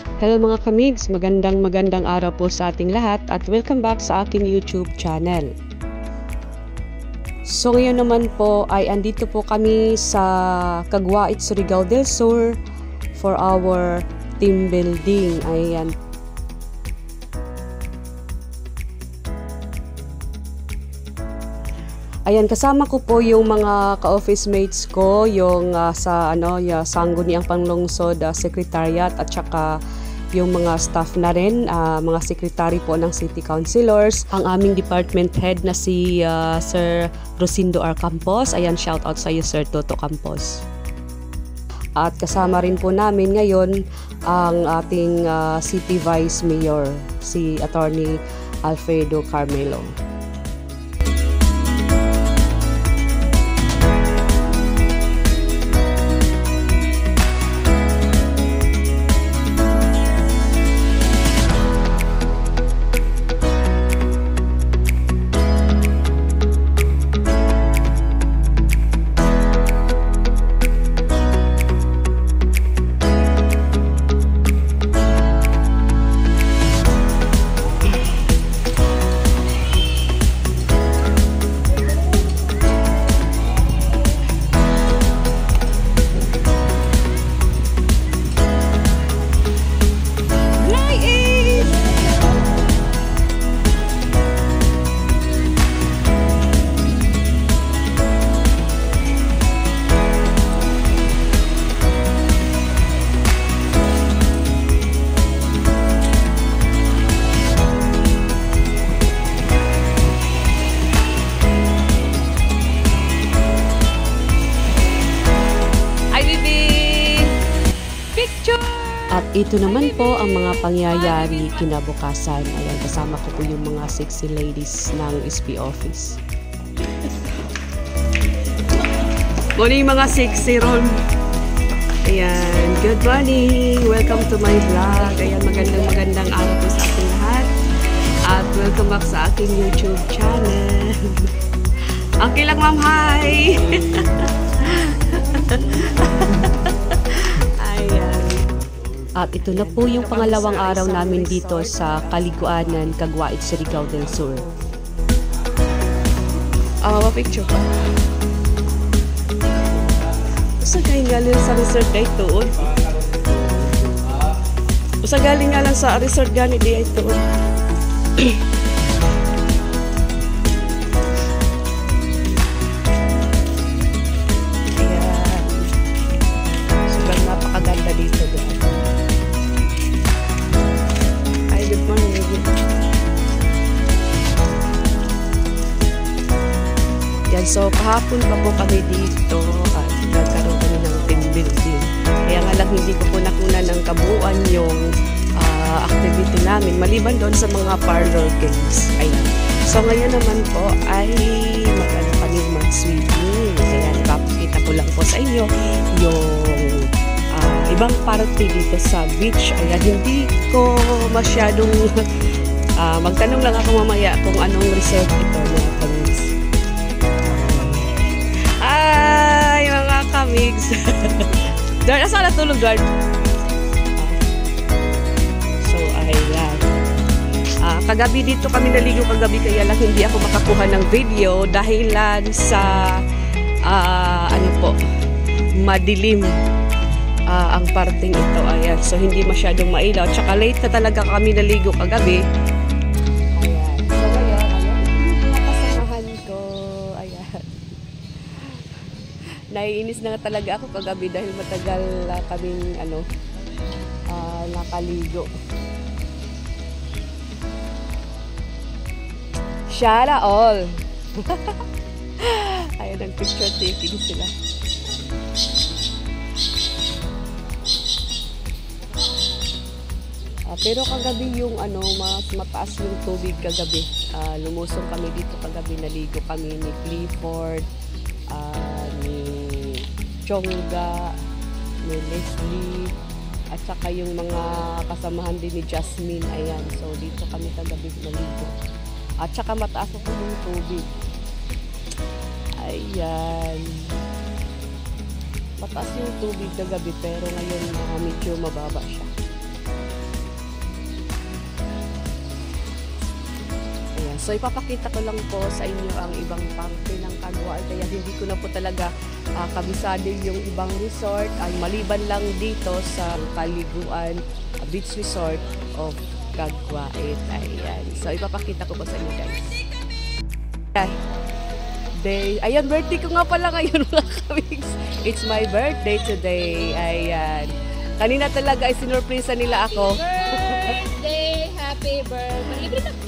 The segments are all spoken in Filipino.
Hello mga kamigs, magandang araw po sa ating lahat at welcome back sa aking YouTube channel. So ngayon naman po ay andito po kami sa Caguait, Surigao del Sur for our team building. Ayan. Ayan, kasama ko po yung mga ka-office mates ko, yung sangguniang panglungsod secretariat at saka yung mga staff na rin, mga secretary po ng city councilors, ang aming department head na si Sir Rosindo R. Campos. Ayan, shout out sa iyo Sir Toto Campos. At kasama rin po namin ngayon ang ating city vice mayor, si Attorney Alfredo Carmelo. At ito naman po ang mga pangyayari kinabukasan. Ayan, kasama ko po yung mga sexy ladies ng SP office. Morning mga sexy ron. Ayan, good morning. Welcome to my vlog. Ayan, magandang araw po sa ating lahat. At welcome back sa aking YouTube channel. Okay lang ma'am, hi! At ito na po yung pangalawang araw namin dito sa Kaliguanan, Caguait, Surigao del Sur. Picture pa. Usa galing nga lang sa resort na ito. Usa galing nga lang sa resort gani di ito. Ayan. Sobrang napakaganda dito guys. Good morning. Yan, so kahapon pa po kami dito at nagkaroon kami ng team building. Kaya nga lang hindi ko po nakuna ng kabuuan yung activity namin maliban doon sa mga parlor games. Ayan. So ngayon naman po ay magano kami mag-swimming. Kaya napakita ko lang po sa inyo yung ibang party dito sa beach. Ayan, hindi ko masyadong magtanong lang ako mamaya kung anong resort ito mga kamigs. Ay, mga kamigs. Guard, asa na tulog, guard? So, ayan. Kagabi dito kami naligo kagabi kaya lang hindi ako makakuha ng video dahilan sa madilim. Ang parting ito, ayan. So, hindi masyadong mailaw. Tsaka late na talaga kami naligo kagabi. Ayan. So, ngayon, yung mga kasamahan ko, ayan. Naiinis na talaga ako kagabi dahil matagal kaming, nakaligo. Shara all! Ayan, ang picture taking sila. Pero kagabi yung mas mataas yung tubig kagabi. Lumusong kami dito kagabi, naligo kami ni Clifford, ni Chongga, ni Leslie, at saka yung mga kasamahan din ni Jasmine. Ayan, so dito kami kagabi naligo. At saka mataas po yung tubig. Ayan. Mataas yung tubig kagabi pero ngayon medyo mababa siya. So ipapakita ko lang po sa inyo ang ibang parte ng Caguan, kaya hindi ko na po talaga kabisado yung ibang resort ay maliban lang dito sa Kaliguan Beach Resort of Caguait. Ayan. So ipapakita ko po sa inyo guys. Ayan, birthday ko nga pala ngayon mga kamigs. It's my birthday today. Ayan. Kanina talaga ay sinurpresa nila ako. Happy birthday!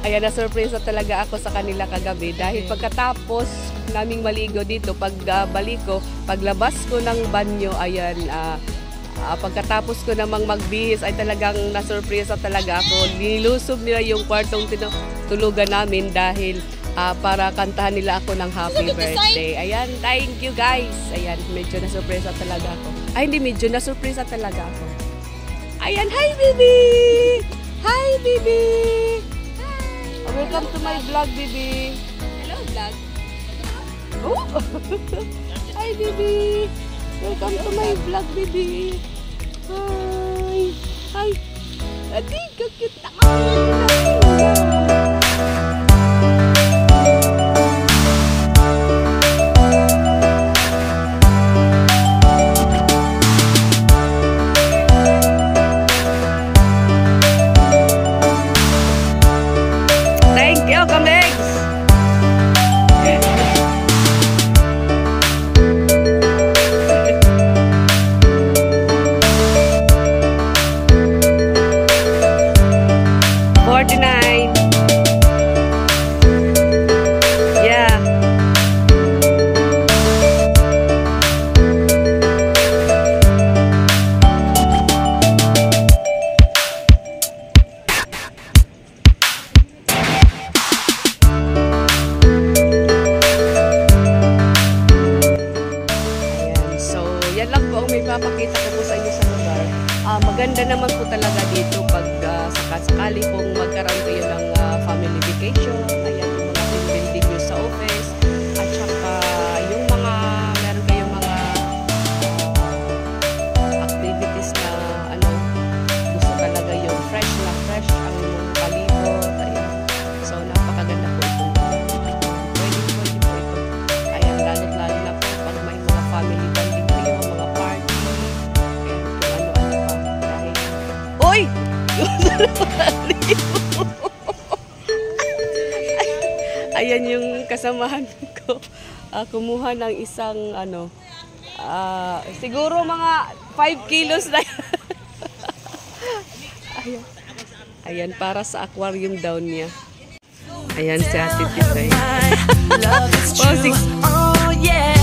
Ayan, na-surpresa talaga ako sa kanila kagabi dahil pagkatapos naming maligo dito, pagbalik ko, paglabas ko ng banyo, ayan, pagkatapos ko namang magbihis ay talagang na-surpresa talaga ako. Nilusob nila yung kwartong tulugan namin dahil para kantahan nila ako ng happy birthday. Ayan, thank you guys. Ayan, medyo na-surpresa talaga ako. Ay, hindi medyo na-surpresa talaga ako. Ayan, hi baby! Hi baby! Hi! Welcome to my vlog, baby. Hello, vlog. Oh! Hi baby! Welcome to my vlog, baby. Hi! Hi! Adi, cute na. Thank you, Kamigs! Papakita ko po sa inyo sa lugar. Maganda naman po talaga dito pag sakali pong magkaroon kayo ng family vacation. Ayan, yung mga team building nyo sa office. At saka yung mga, meron kayong mga activities na gusto talaga yung fresh ang palibot. Ayan. So, napakaganda po ito. Pwede po ito. Ayan, lalo na po pag may mga family bonding kayo, mga party. Uy! Ayan yung kasamahan ko. Kumuha ng isang siguro mga 5 kilos na yan. Ayan. Ayan, para sa aquarium daw niya. Ayan si Ate Tisay. Oh yeah.